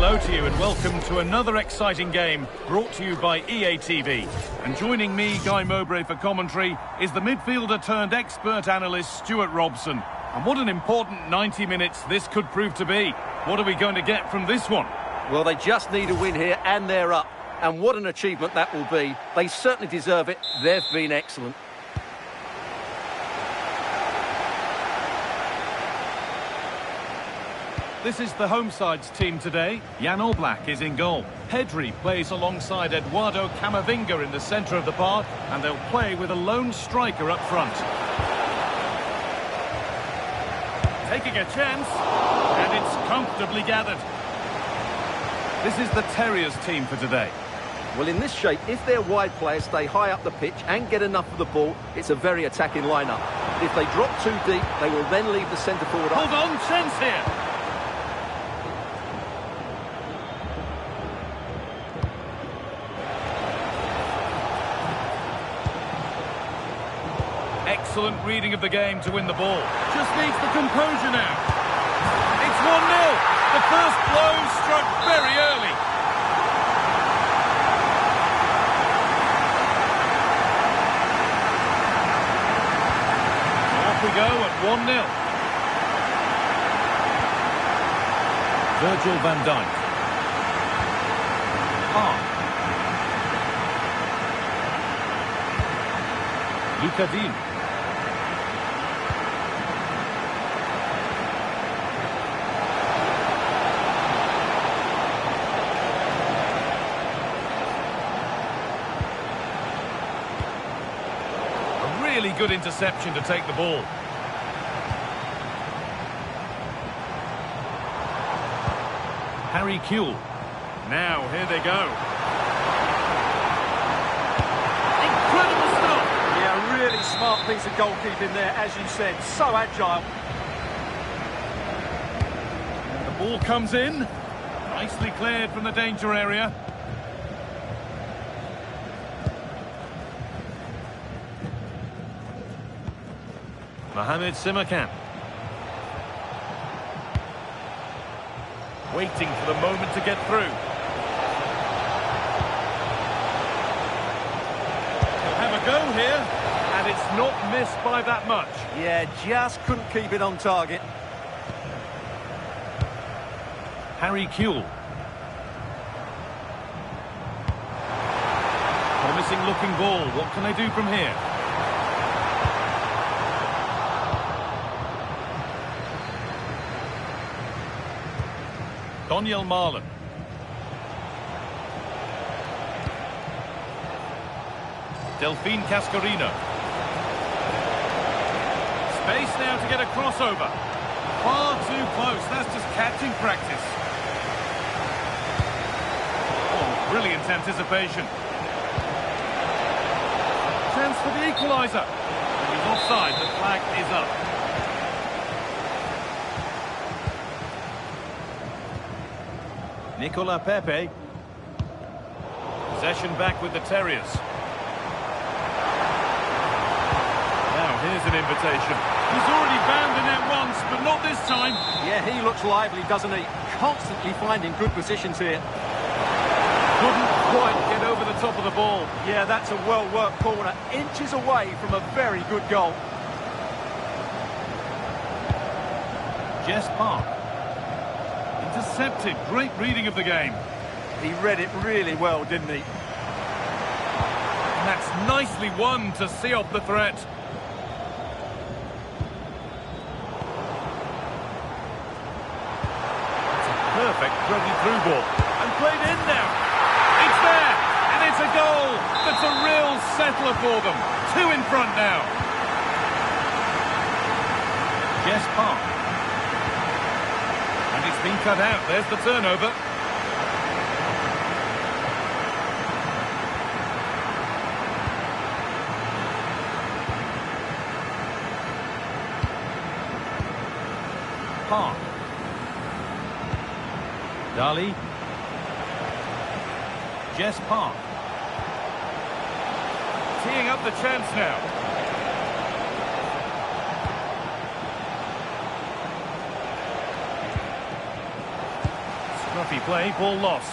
hello to you and welcome to another exciting game brought to you by EA TV. And joining me, Guy Mowbray, for commentary is the midfielder turned expert analyst Stuart Robson. And what an important 90 minutes this could prove to be. What are we going to get from this one? Well, they just need a win here and they're up. And what an achievement that will be. They certainly deserve it. They've been excellent. This is the home side's team today. Jan Oblak is in goal. Pedri plays alongside Eduardo Camavinga in the centre of the park, and they'll play with a lone striker up front. Taking a chance, and it's comfortably gathered. This is the Terriers team for today. Well, in this shape, if their wide players stay high up the pitch and get enough of the ball, it's a very attacking lineup. If they drop too deep, they will then leave the centre forward up. Hold on, chance here. Excellent reading of the game to win the ball. Just needs the composure now. It's 1-0. The first blow struck very early. Off we go at 1-0. Virgil van Dijk. Lucadine. Really good interception to take the ball. Harry Kewell. Now, here they go. Incredible stop! Yeah, really smart piece of goalkeeping there, as you said. So agile. The ball comes in. Nicely cleared from the danger area. Mohamed Simakan. Waiting for the moment to get through. He'll have a go here, and it's not missed by that much. Yeah, just couldn't keep it on target. Harry Kewell. Promising looking ball. What can they do from here? Daniel Marlon. Delphine Cascarino. Space now to get a crossover. Far too close. That's just catching practice. Oh, brilliant anticipation. Chance for the equaliser. He's offside. The flag is up. Nicola Pepe. Possession back with the Terriers. Now here's an invitation. He's already found the net once, but not this time. Yeah, he looks lively, doesn't he? Constantly finding good positions here. Couldn't quite get over the top of the ball. Yeah, that's a well-worked corner. Inches away from a very good goal. Jess Park. Intercepted. Great reading of the game. He read it really well, didn't he? And that's nicely won to see off the threat. It's a perfect through ball. And played in now. It's there. And it's a goal. That's a real settler for them. 2 in front now. Jess Park. And it's been cut out. There's the turnover. Park. Dali. Jess Park. Teeing up the chance now. Scruffy play, ball lost.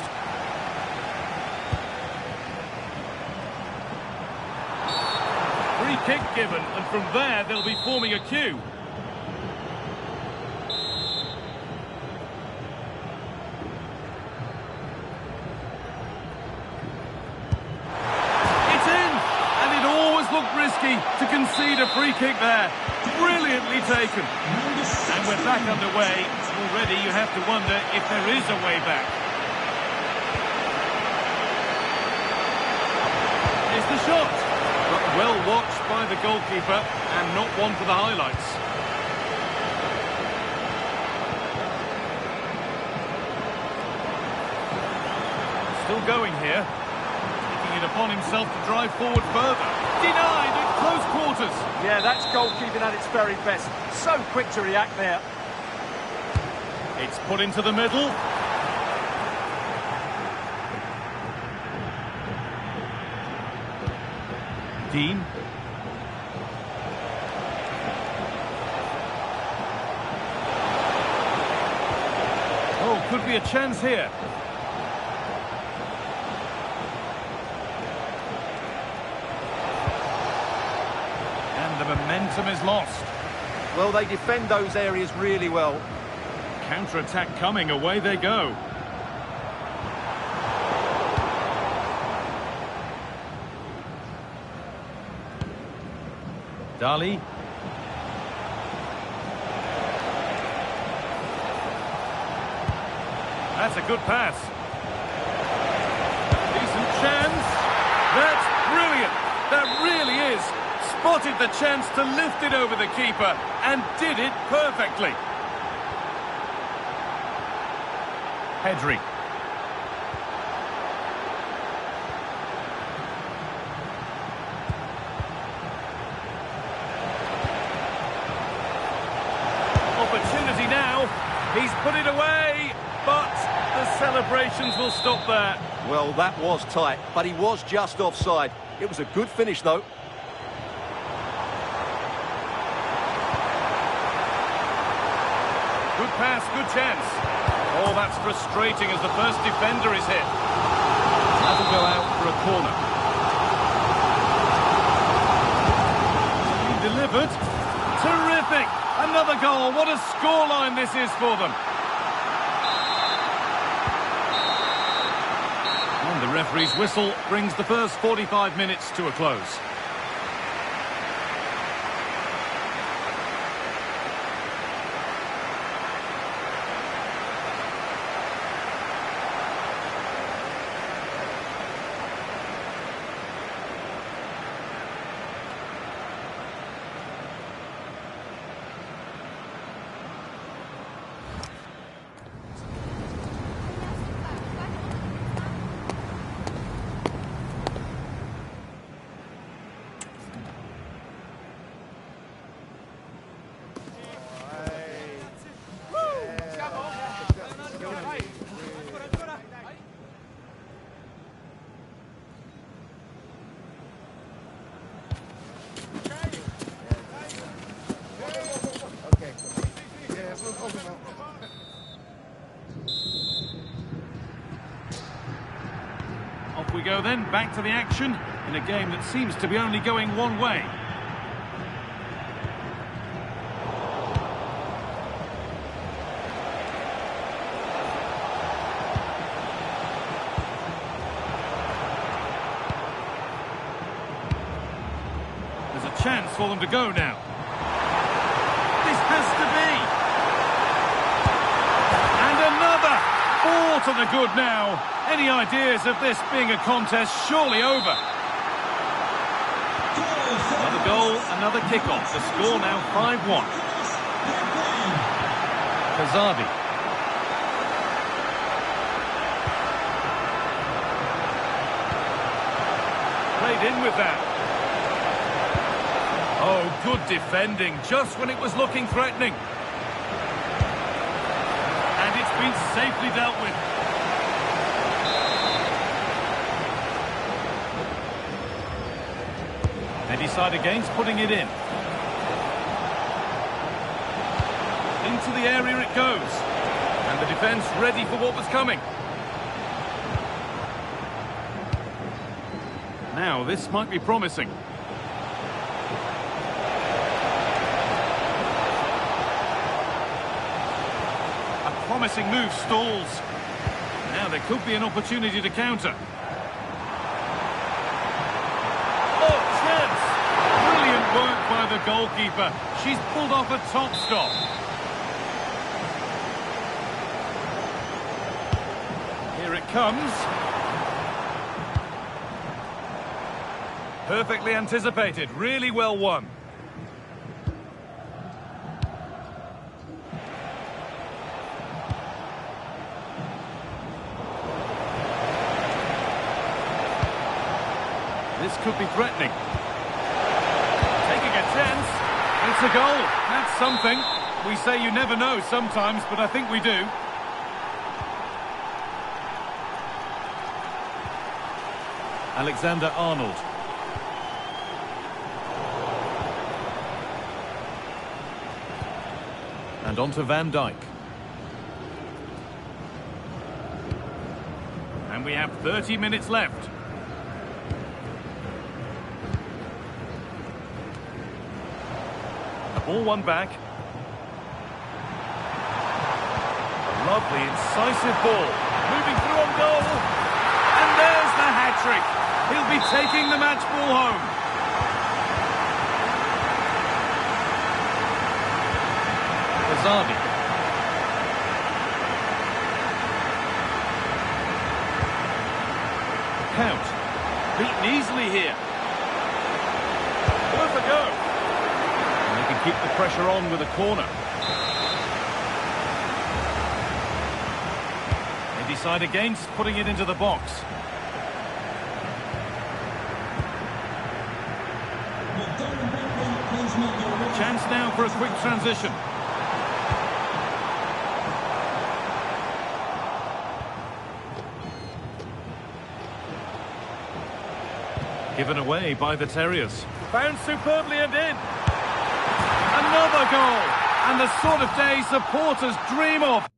Free kick given, and from there they'll be forming a queue. It's in! And it always looked risky to concede a free kick there. Brilliantly taken. And we're back underway. Already you have to wonder if there is a way back. Here's the shot. But well watched by the goalkeeper and not one for the highlights. Still going here. Taking it upon himself to drive forward further. Denied at close quarters. Yeah, that's goalkeeping at its very best. So quick to react there. It's put into the middle. Dean. Oh, could be a chance here. And the momentum is lost. Well, they defend those areas really well. Counter-attack coming, away they go. Dali. That's a good pass. Decent chance. That's brilliant. That really is. Spotted the chance to lift it over the keeper and did it perfectly. Pedri. Opportunity now. He's put it away, but the celebrations will stop there. Well, that was tight, but he was just offside. It was a good finish, though. Good pass, good chance. Oh, that's frustrating as the first defender is hit. That'll go out for a corner. He delivered. Terrific! Another goal. What a scoreline this is for them. And the referee's whistle brings the first 45 minutes to a close. Off we go then, back to the action, in a game that seems to be only going one way. There's a chance for them to go now. This has to be! And another! 4 to the good now. Any ideas of this being a contest surely over? Another goal, another kick-off. The score now 5-1. Kazadi. Played in with that. Oh, good defending, just when it was looking threatening. And it's been safely dealt with. They decide against putting it in. Into the area it goes. And the defence ready for what was coming. Now, this might be promising. A promising move stalls. Now there could be an opportunity to counter. Oh, chance! Brilliant work by the goalkeeper. She's pulled off a top stop. Here it comes. Perfectly anticipated, really well won. This could be threatening. Taking a chance. It's a goal. That's something. We say you never know sometimes, but I think we do. Alexander-Arnold. And on to Van Dijk. And we have 30 minutes left. The ball won back. A lovely, incisive ball. Moving through on goal. And there's the hat-trick. He'll be taking the match ball home. Azadi. Count. Beaten easily here. Worth a go. And they can keep the pressure on with a corner. They decide against putting it into the box. Chance now for a quick transition. Given away by the Terriers. Found superbly and in. Another goal. And the sort of day supporters dream of.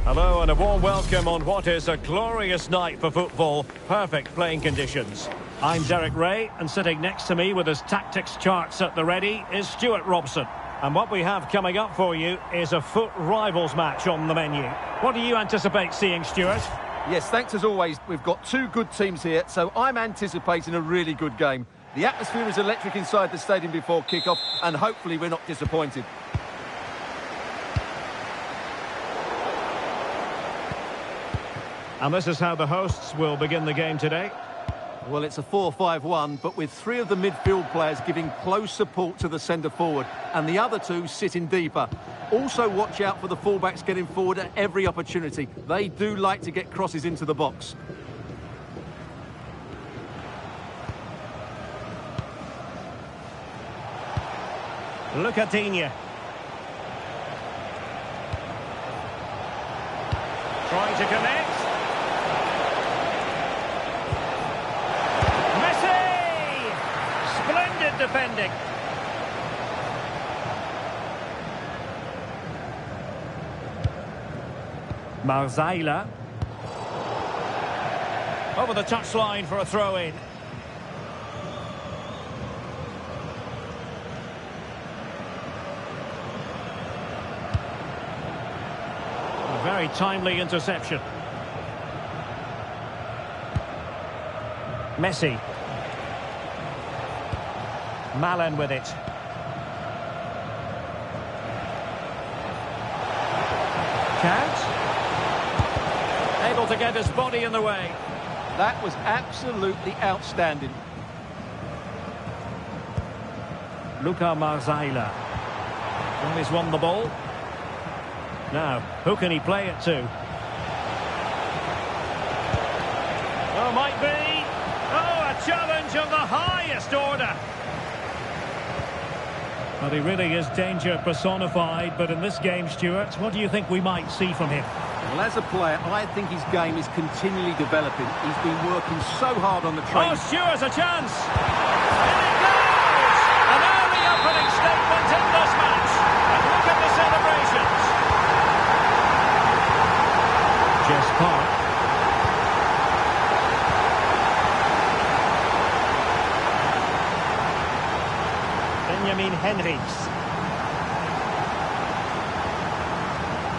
Hello and a warm welcome on what is a glorious night for football. Perfect playing conditions. I'm Derek Ray, and sitting next to me with his tactics charts at the ready is Stuart Robson. And what we have coming up for you is a foot rivals match on the menu. What do you anticipate seeing, Stuart? Yes, thanks as always. We've got two good teams here, so I'm anticipating a really good game. The atmosphere is electric inside the stadium before kick-off, and hopefully we're not disappointed. And this is how the hosts will begin the game today. Well, it's a 4-5-1, but with three of the midfield players giving close support to the centre-forward, and the other two sitting deeper. Also watch out for the fullbacks getting forward at every opportunity. They do like to get crosses into the box. Lucatinia. Trying to connect. Messi! Splendid defending. Marzaila. Over the touchline for a throw-in. Very timely interception. Messi. Malen with it. Count. Able to get his body in the way. That was absolutely outstanding. Luka Marzaila. Well, he's won the ball. Now, who can he play it to? Oh, might be. Oh, a challenge of the highest order. But he really is danger personified. But in this game, Stuart, what do you think we might see from him? Well, as a player, I think his game is continually developing. He's been working so hard on the training. Oh, Stuart's a chance. In it goes! An early opening statement in this match. And look at the celebrations. Jess Park. Benjamin Henrichs.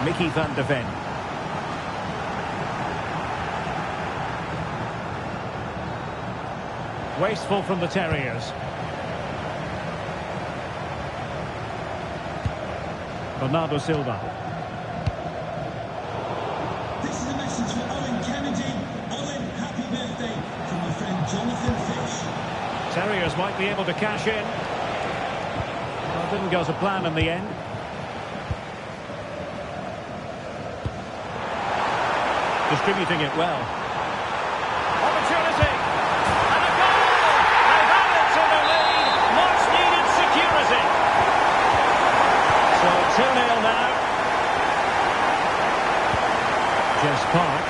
Mickey van de Ven. Wasteful from the Terriers. Bernardo Silva. This is a message for Owen Kennedy. Owen, happy birthday from my friend Jonathan Fish. Terriers might be able to cash in. Well, didn't go to plan in the end. Distributing it well. Opportunity! And a goal! They've added to the lead. Much needed security. So 2-0 now. Jess Park.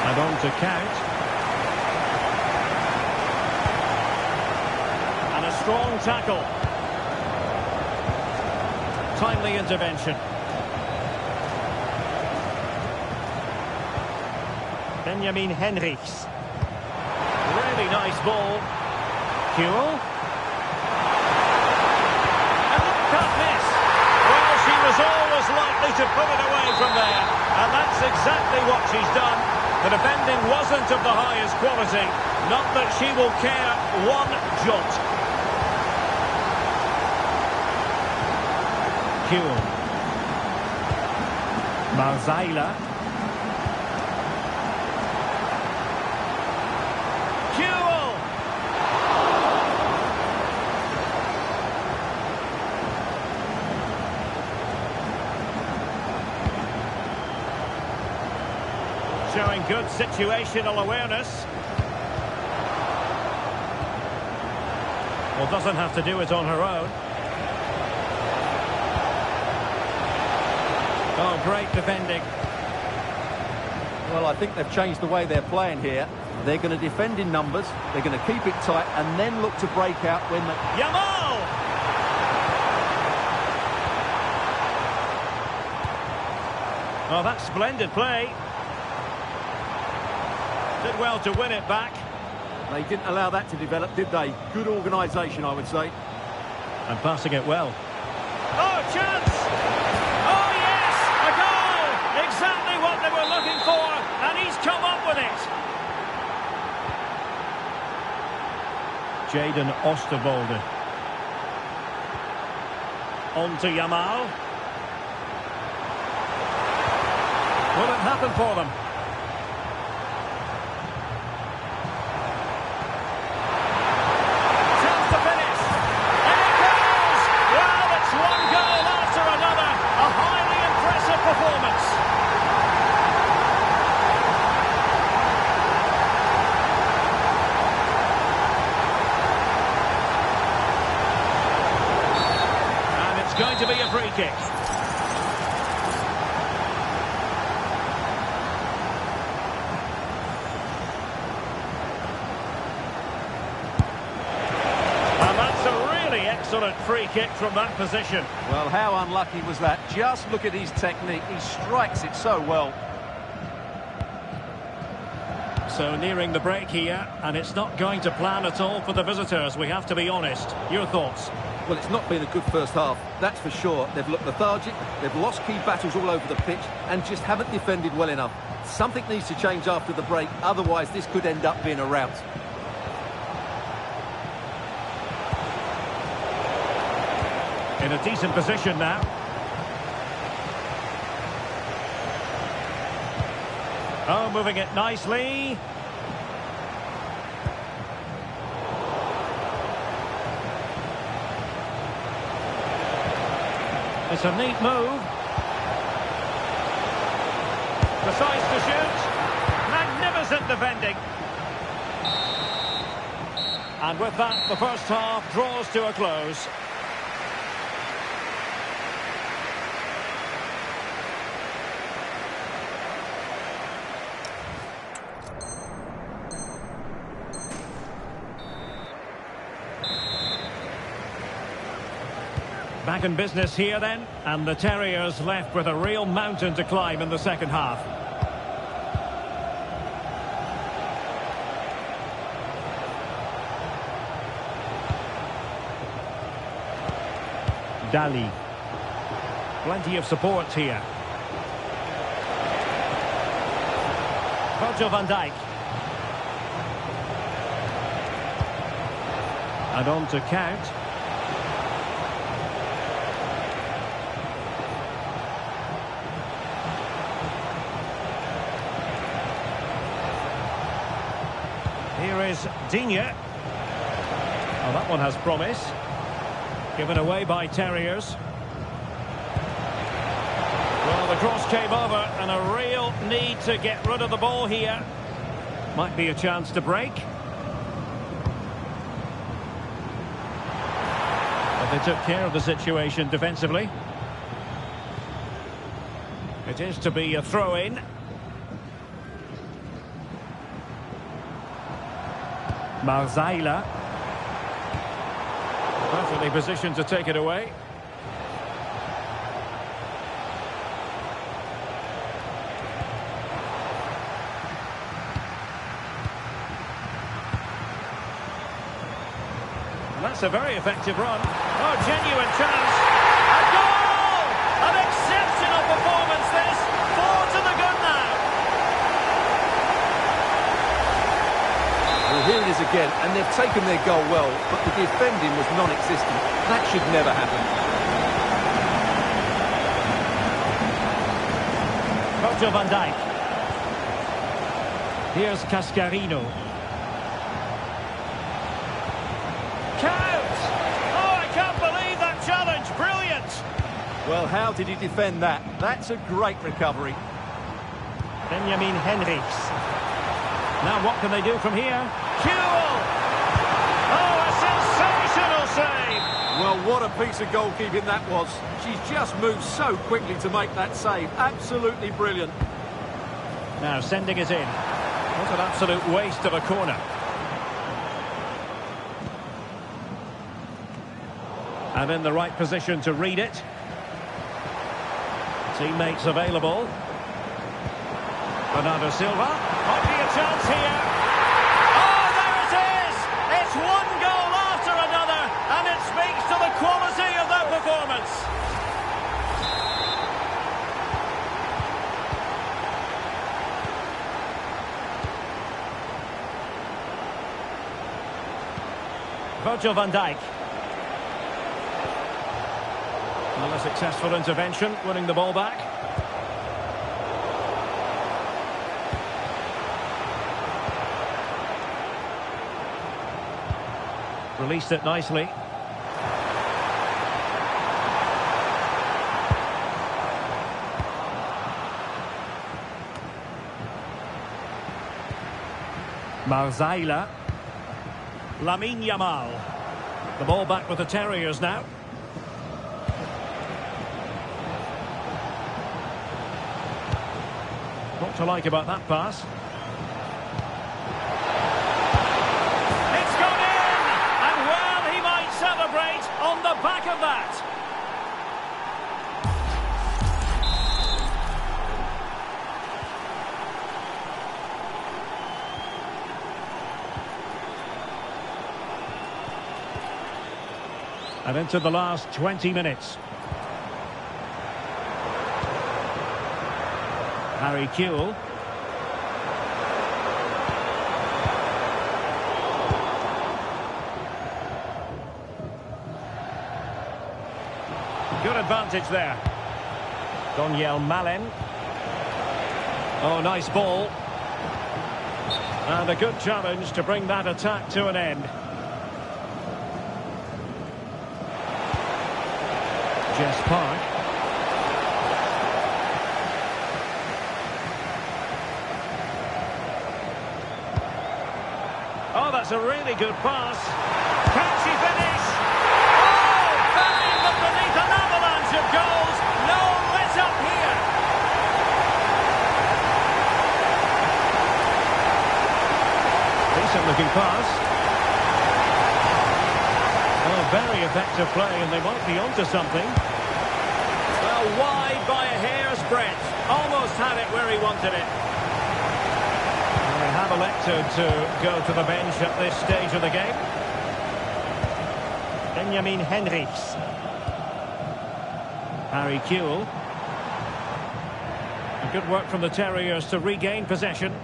And on to Count. And a strong tackle. Timely intervention. Benjamin Henrichs. Really nice ball. Kewell. And look at this. Well, she was always likely to put it away from there. And that's exactly what she's done. The defending wasn't of the highest quality. Not that she will care one jot. Kewell. Marzaila. Kewell. Showing good situational awareness. Well, doesn't have to do it on her own. Oh, great defending. Well, I think they've changed the way they're playing here. They're going to defend in numbers, they're going to keep it tight, and then look to break out when they... Yamal! Oh, that's splendid play. Did well to win it back. They didn't allow that to develop, did they? Good organisation, I would say. And passing it well. Oh, chance! Oh, yes! A goal! Exactly what they were looking for, and he's come up with it. Jaden Osterwolde. On to Yamal. Will it happen for them? Chance to finish. And it goes! Well, it's one goal after another. A highly impressive performance. And it's going to be a free kick. Excellent free kick from that position. Well, how unlucky was that? Just look at his technique. He strikes it so well. So nearing the break here, and it's not going to plan at all for the visitors, we have to be honest. Your thoughts? Well, it's not been a good first half, that's for sure. They've looked lethargic, they've lost key battles all over the pitch, and just haven't defended well enough. Something needs to change after the break, otherwise this could end up being a rout. In a decent position now. Oh, moving it nicely. It's a neat move. Decides to shoot. Magnificent defending. And with that, the first half draws to a close. Back in business here then, and the Terriers left with a real mountain to climb in the second half. Dali. Plenty of support here. Virgil van Dijk. And on to Count. Here is Digne. Oh, that one has promise. Given away by Terriers. Well, the cross came over and a real need to get rid of the ball here. Might be a chance to break. But they took care of the situation defensively. It is to be a throw-in. Marzaila. Perfectly positioned to take it away. And that's a very effective run. Oh, genuine chance. A goal! An exceptional performance this. 4 to the good now. Well, here it is again, and they've taken their goal well, but the defending was non-existent. That should never happen. Virgil van Dijk. Here's Cascarino. Count! Oh, I can't believe that challenge. Brilliant! Well, how did he defend that? That's a great recovery. Benjamin Henrichs. Now what can they do from here? Kewell! Oh, a sensational save! Well, what a piece of goalkeeping that was. She's just moved so quickly to make that save. Absolutely brilliant. Now sending it in. What an absolute waste of a corner. And in the right position to read it. Teammates available. Bernardo Silva. Might be a chance here. Oh, there it is! It's one goal after another, and it speaks to the quality of their performance. Virgil van Dijk. Well, a successful intervention, winning the ball back. Released it nicely. Marzaila. Lamine Yamal. The ball back with the Terriers now. What to like about that pass? It's gone in! And well, he might celebrate on the back of that. And into the last 20 minutes. Harry Kewell. Good advantage there. Donyell Malen. Oh, nice ball. And a good challenge to bring that attack to an end. Jess Park. Oh, that's a really good pass. Can she finish? Oh, bang! But beneath an avalanche of goals. No let up here. Decent looking pass. Oh, very effective play, and they might be onto something. Well, wide by a hair's breadth. Almost had it where he wanted it. They have elected to go to the bench at this stage of the game. Benjamin Henrichs. Harry Kewell. Good work from the Terriers to regain possession.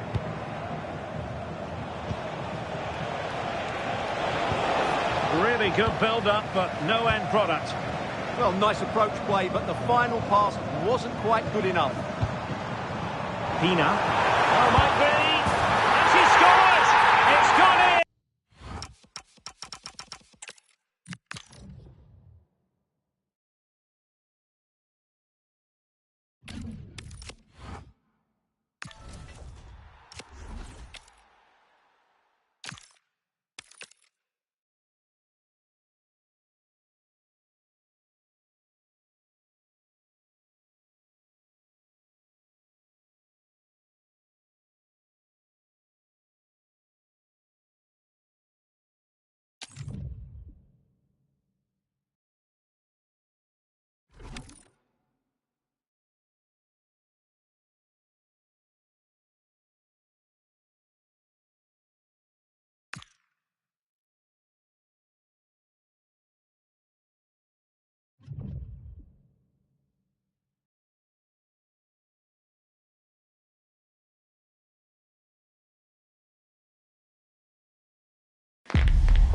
Really good build-up, but no end product. Well, nice approach play, but the final pass wasn't quite good enough. Pina. Oh, might be. And she scores! It's gone in!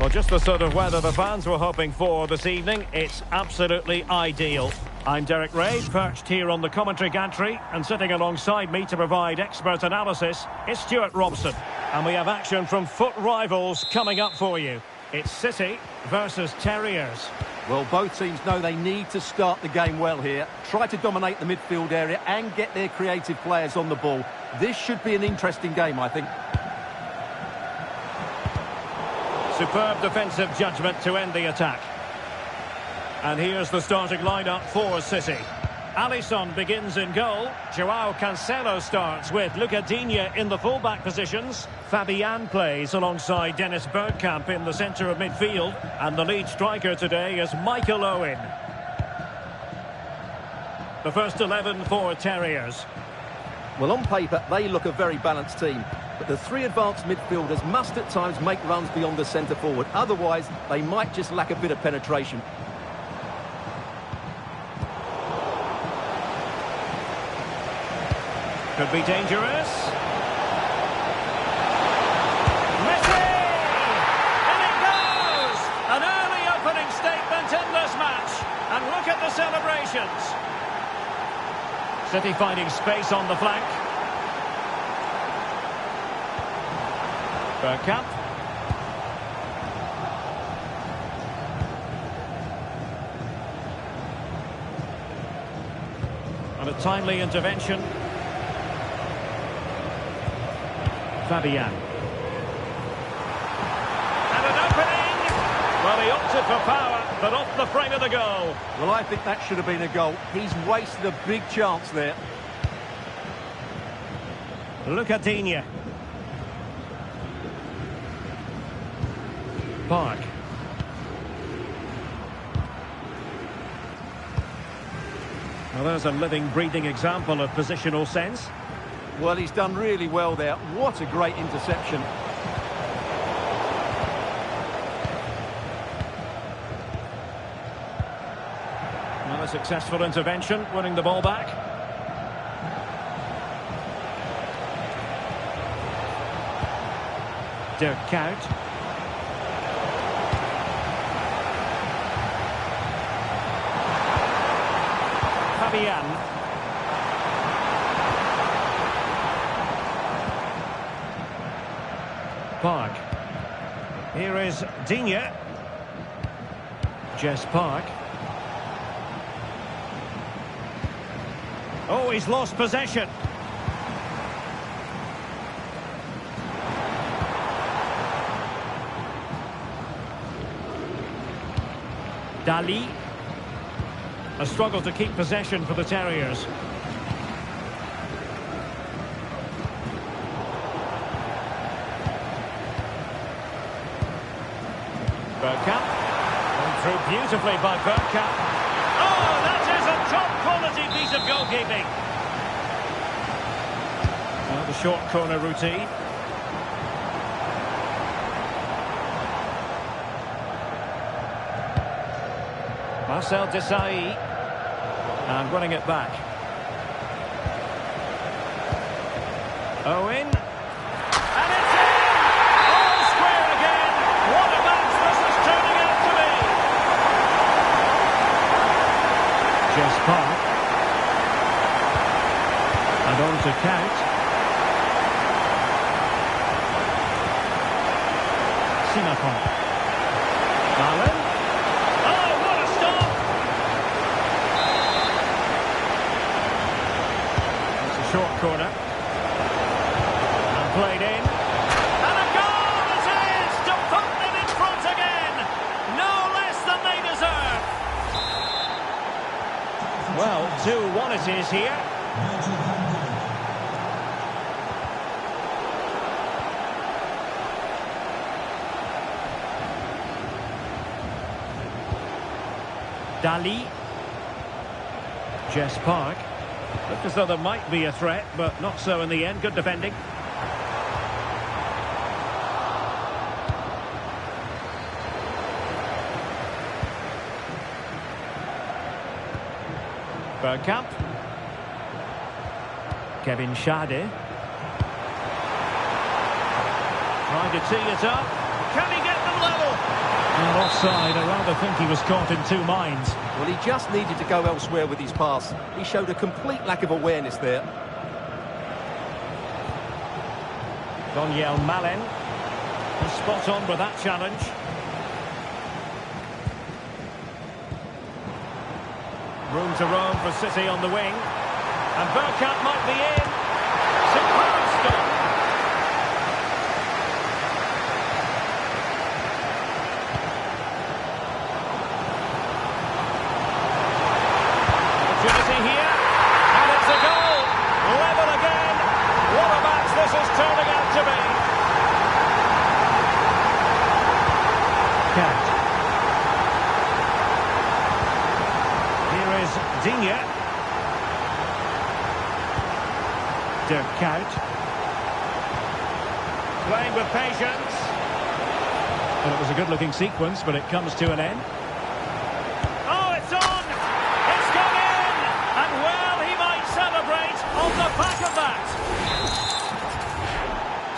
Well, just the sort of weather the fans were hoping for this evening. It's absolutely ideal. I'm Derek Ray, perched here on the commentary gantry, and sitting alongside me to provide expert analysis is Stuart Robson. And we have action from foot rivals coming up for you. It's City versus Terriers. Well, both teams know they need to start the game well here. Try to dominate the midfield area and get their creative players on the ball. This should be an interesting game, I think. Superb defensive judgment to end the attack. And here's the starting lineup for City. Alisson begins in goal. Joao Cancelo starts with Luca Digne in the full-back positions. Fabian plays alongside Dennis Bergkamp in the centre of midfield. And the lead striker today is Michael Owen. The first 11 for Terriers. Well, on paper, they look a very balanced team. But the three advanced midfielders must at times make runs beyond the centre forward. Otherwise, they might just lack a bit of penetration. Could be dangerous. Messi! And it goes! An early opening statement in this match. And look at the celebration. Congratulations. City finding space on the flank. Bergkamp. And a timely intervention. Fabian. And an opening. Well, he opted for power, but off the frame of the goal. Well, I think that should have been a goal. He's wasted a big chance there. Look at Digne. Park. Well, there's a living, breathing example of positional sense. Well, he's done really well there. What a great interception. Well, a successful intervention, winning the ball back. Dirk Kuyt. Fabian. Park. Here is Digne. Jess Park. Oh, he's lost possession. Dali. A struggle to keep possession for the Terriers. Bergkamp. Gone through beautifully by Bergkamp. Oh, that is a top-quality piece of goalkeeping. Now the short corner routine. Marcel Desailly. And winning it back. Owen. And it's in! All square again! What a match this is turning out to be! Jess Park. And on to Kuyt. Simapon. Allen. Oh, what a stop! It's a short corner. And played in. And a goal it is to put them in front again! No less than they deserve! Well, 2-1 it is here. Dali. Jess Park. Looked as though there might be a threat, but not so in the end. Good defending. Bergkamp. Kevin Schade. Trying to tee it up. Can he get them level? And offside. I rather think he was caught in two minds. Well, he just needed to go elsewhere with his pass. He showed a complete lack of awareness there. Daniel Malen. Spot on with that challenge. Room to roam for City on the wing. And Bergkamp might be in. Superb stop. Opportunity here. And it's a goal. Level again. What a match this is turning out to be. Kuyt. Here is Digne. Dirk Kuyt. Playing with patience. Well, it was a good-looking sequence, but it comes to an end. Oh, it's on! It's gone in! And, well, he might celebrate on the back of that.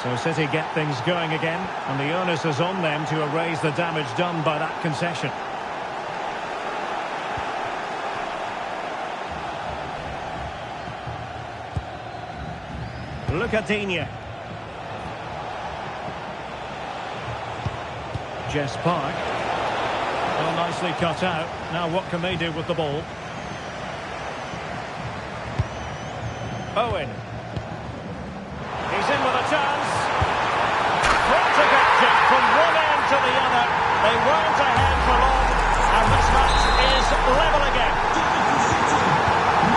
So City get things going again, and the onus is on them to erase the damage done by that concession. Look at Digne. Jess Park. Well, nicely cut out. Now what can they do with the ball? Owen. He's in with a chance. Frantic action from one end to the other. They weren't ahead for long, and this match is level again.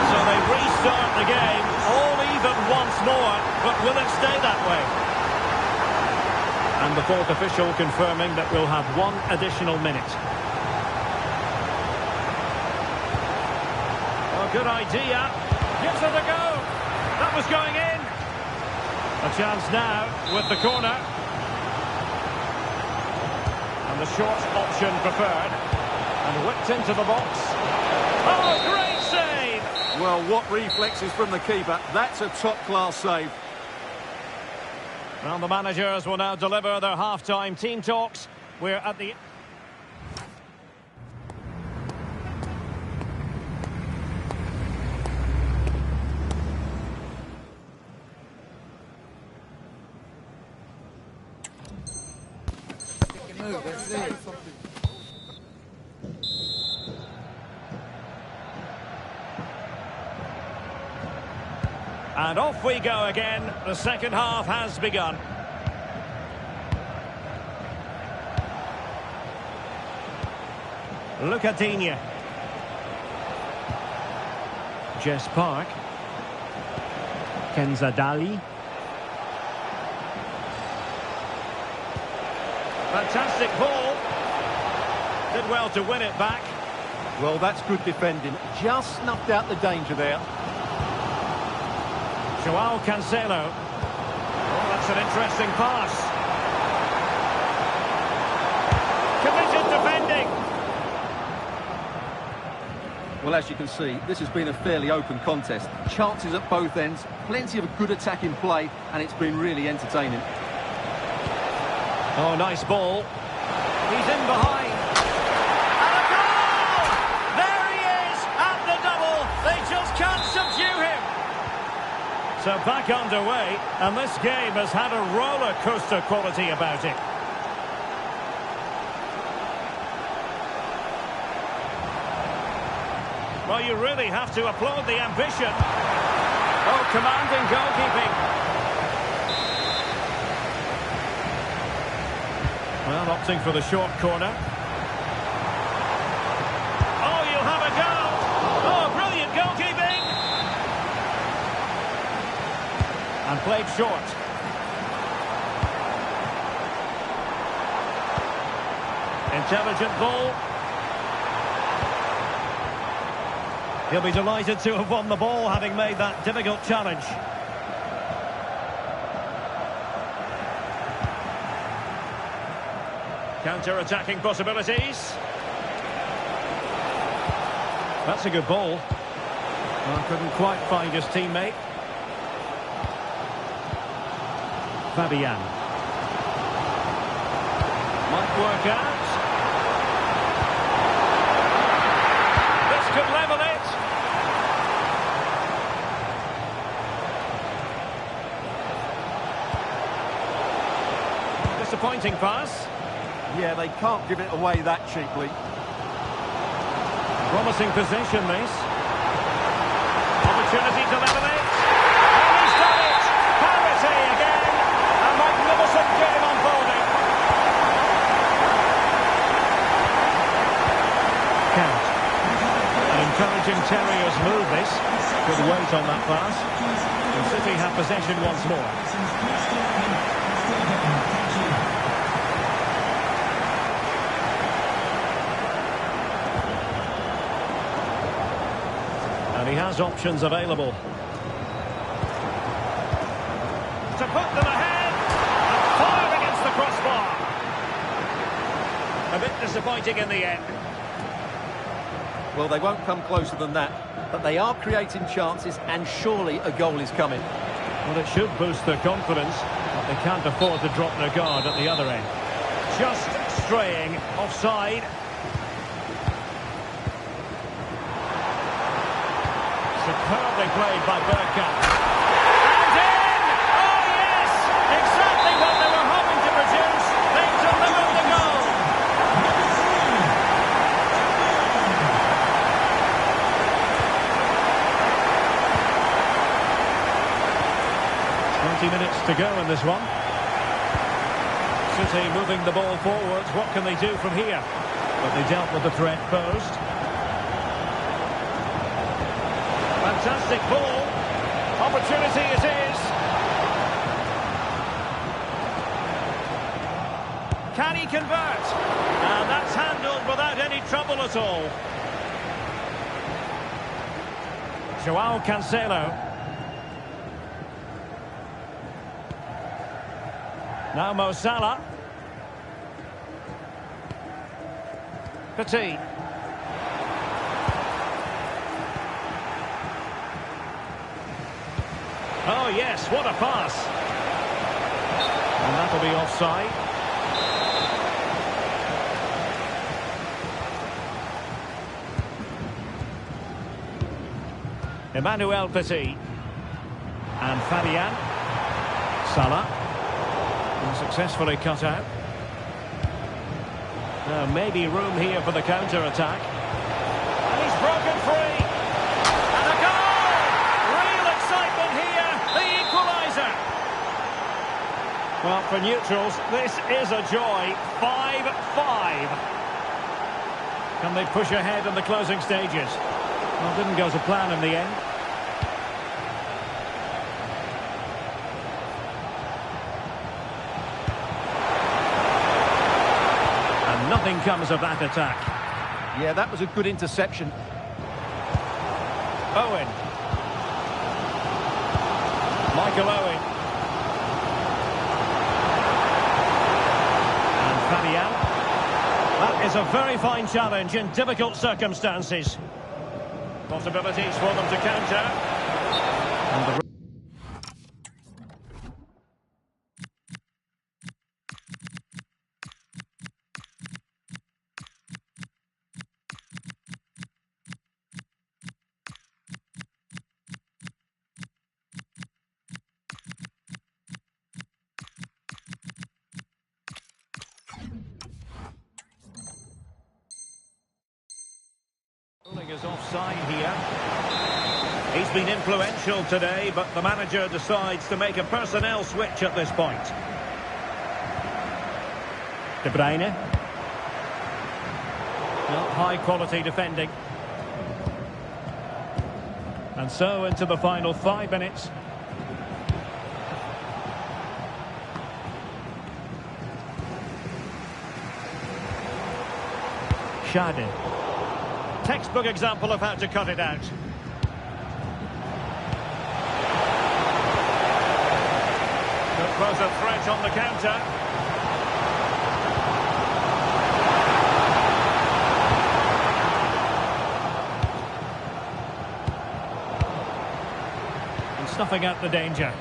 So they restart the game, all even once more, but will it stay that way? And the fourth official confirming that we'll have one additional minute. Oh, good idea. Gives it a go. That was going in. A chance now with the corner. And the short option preferred. And whipped into the box. Oh, great save! Well, what reflexes from the keeper. That's a top-class save. Well, the managers will now deliver their half-time team talks. We're at the... And off we go again. The second half has begun. Look at Digne. Jess Park. Kenza Dali. Fantastic ball. Did well to win it back. Well, that's good defending. Just snuffed out the danger there. Joao Cancelo. Oh, that's an interesting pass. Committed defending. Well, as you can see, this has been a fairly open contest. Chances at both ends, plenty of good attacking play, and it's been really entertaining. Oh, nice ball. He's in behind. And a goal! There he is at the double. They just can't subdue him. So back underway, and this game has had a roller coaster quality about it. Well, you really have to applaud the ambition. Oh, commanding goalkeeping. Well, opting for the short corner. Oh, you have a goal. Oh, brilliant goalkeeping. And played short. Intelligent ball. He'll be delighted to have won the ball, having made that difficult challenge. Counter-attacking possibilities. That's a good ball. Well, couldn't quite find his teammate. Fabian. Might work out. This could level it. Disappointing pass. Yeah, they can't give it away that cheaply. Promising possession, this. Opportunity to level it. And he's done it! Parity again. A magnificent game unfolding. Count. An encouraging Terriers move, this. Good weight on that pass. And City have possession once more. And he has options available. To put them ahead. And fire against the crossbar. A bit disappointing in the end. Well, they won't come closer than that, but they are creating chances, and surely a goal is coming. Well, it should boost their confidence, but they can't afford to drop their guard at the other end. Just straying offside. Superbly played by Bergkamp. And in! A to go in this one. City moving the ball forwards. What can they do from here? But they dealt with the threat posed. Fantastic ball. Opportunity it is. Can he convert? And that's handled without any trouble at all. Joao Cancelo. Now Mo Salah. Petit. Oh yes, what a pass. And that'll be offside. Emmanuel Petit. And Fabian. Salah. And successfully cut out. Now maybe room here for the counter-attack. And he's broken free. And a goal! Real excitement here. The equaliser. Well, for neutrals, this is a joy. 5-5. Can they push ahead in the closing stages? Well, didn't go to plan in the end. And nothing comes of that attack. Yeah, that was a good interception. Owen. Michael Owen. And Fabian. That is a very fine challenge in difficult circumstances. Possibilities for them to counter. And the ruling is offside here. He's been influential today, but the manager decides to make a personnel switch at this point. De Bruyne. Well, high-quality defending. And so into the final 5 minutes. Schade. Textbook example of how to cut it out. Could pose a threat on the counter. And snuffing out the danger.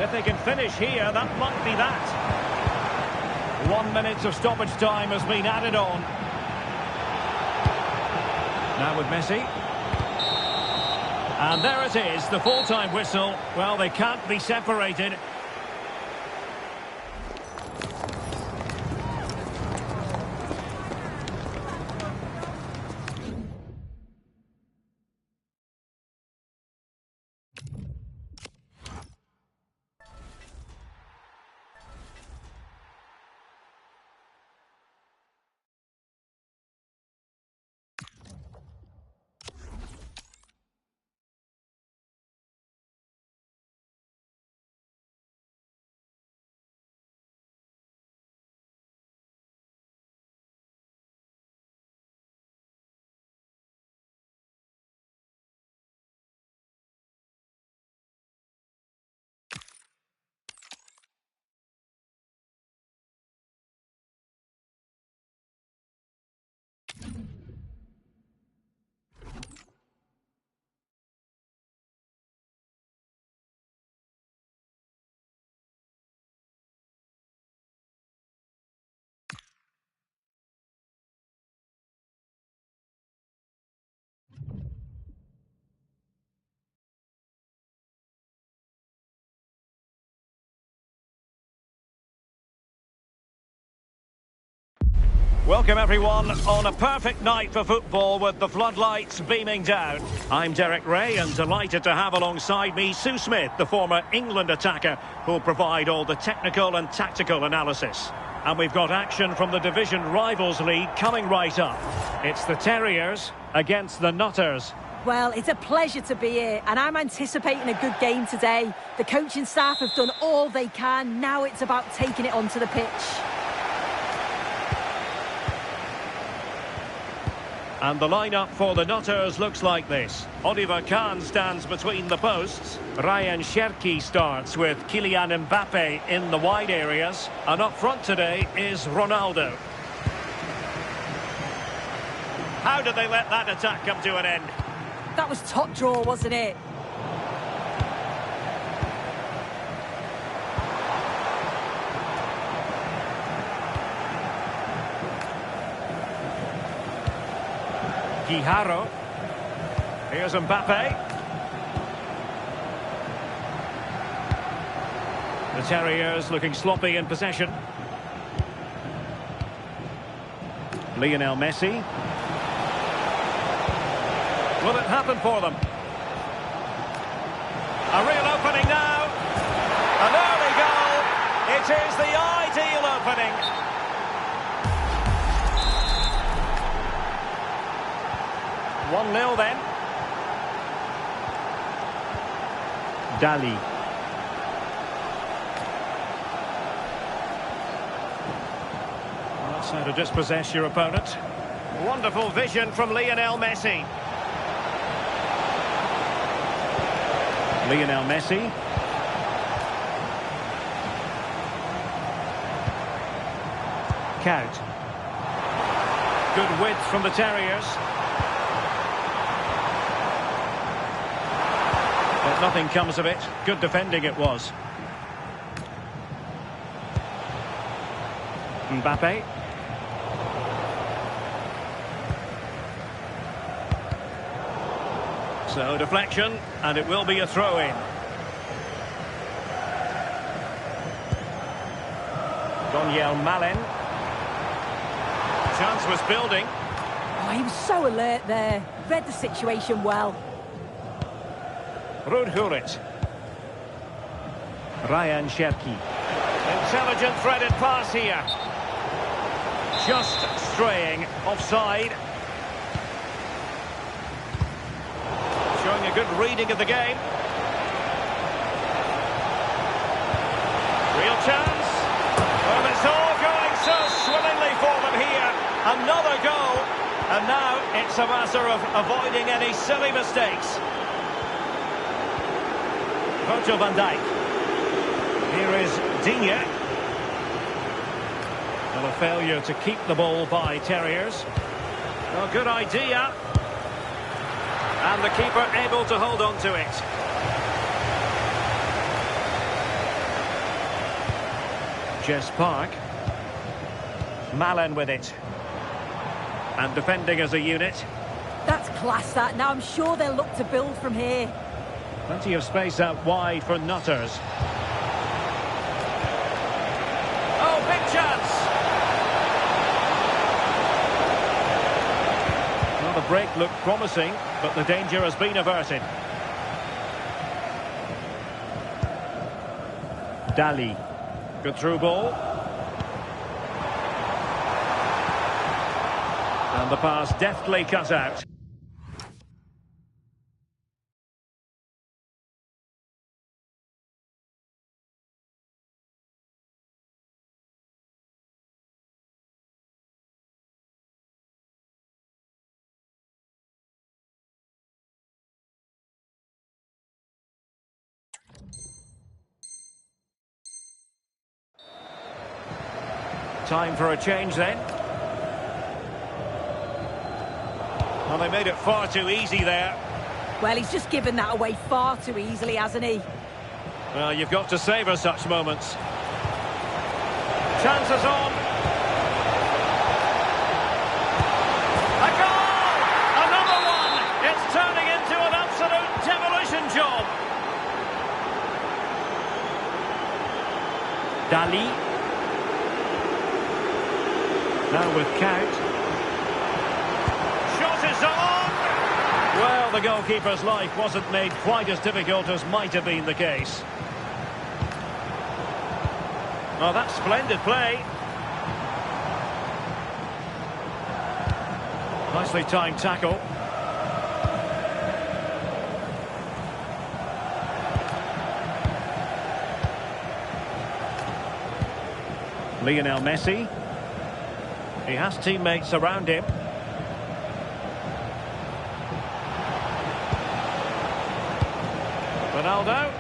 If they can finish here, that might be that. 1 minute of stoppage time has been added on. Now with Messi. And there it is, the full-time whistle. Well, they can't be separated. Welcome everyone on a perfect night for football with the floodlights beaming down. I'm Derek Ray and delighted to have alongside me Sue Smith, the former England attacker, who'll provide all the technical and tactical analysis. And we've got action from the Division Rivals League coming right up. It's the Terriers against the Nutters. Well, it's a pleasure to be here, and I'm anticipating a good game today. The coaching staff have done all they can. Now it's about taking it onto the pitch. And the lineup for the Nutters looks like this. Oliver Kahn stands between the posts. Ryan Cherki starts with Kylian Mbappe in the wide areas. And up front today is Ronaldo. How did they let that attack come to an end? That was top draw, wasn't it? Guijarro. Here's Mbappe. The Terriers looking sloppy in possession. Lionel Messi. Will it happen for them? A real opening now. An early goal. It is the ideal opening. 1-0 then. Dali. That's how to dispossess your opponent. Wonderful vision from Lionel Messi. Lionel Messi. Count. Good width from the Terriers. But nothing comes of it. Good defending it was. Mbappe. So deflection, and it will be a throw-in. Daniel Malen. Chance was building. Oh, he was so alert there. Read the situation well. Ruud Gullit. Ryan Cherki. Intelligent threaded pass here. Just straying offside. Showing a good reading of the game. Real chance. Well, it's all going so swimmingly for them here. Another goal. And now it's a matter of avoiding any silly mistakes. Virgil van Dijk. Here is Digne. Well, a failure to keep the ball by Terriers. Well, good idea. And the keeper able to hold on to it. Jess Park. Malen with it. And defending as a unit. That's class, that. Now I'm sure they'll look to build from here. Plenty of space out wide for Nutters. Oh, big chance! Well, the break looked promising, but the danger has been averted. Dali. Good through ball. And the pass deftly cut out. Time for a change then. Well, they made it far too easy there. Well, he's just given that away far too easily, hasn't he? Well, you've got to savour such moments. Chances on. A goal! Another one! It's turning into an absolute demolition job. Dali. Now with count. Shot is on! Well, the goalkeeper's life wasn't made quite as difficult as might have been the case. Oh, that's splendid play. Nicely timed tackle. Lionel Messi. He has teammates around him. Ronaldo.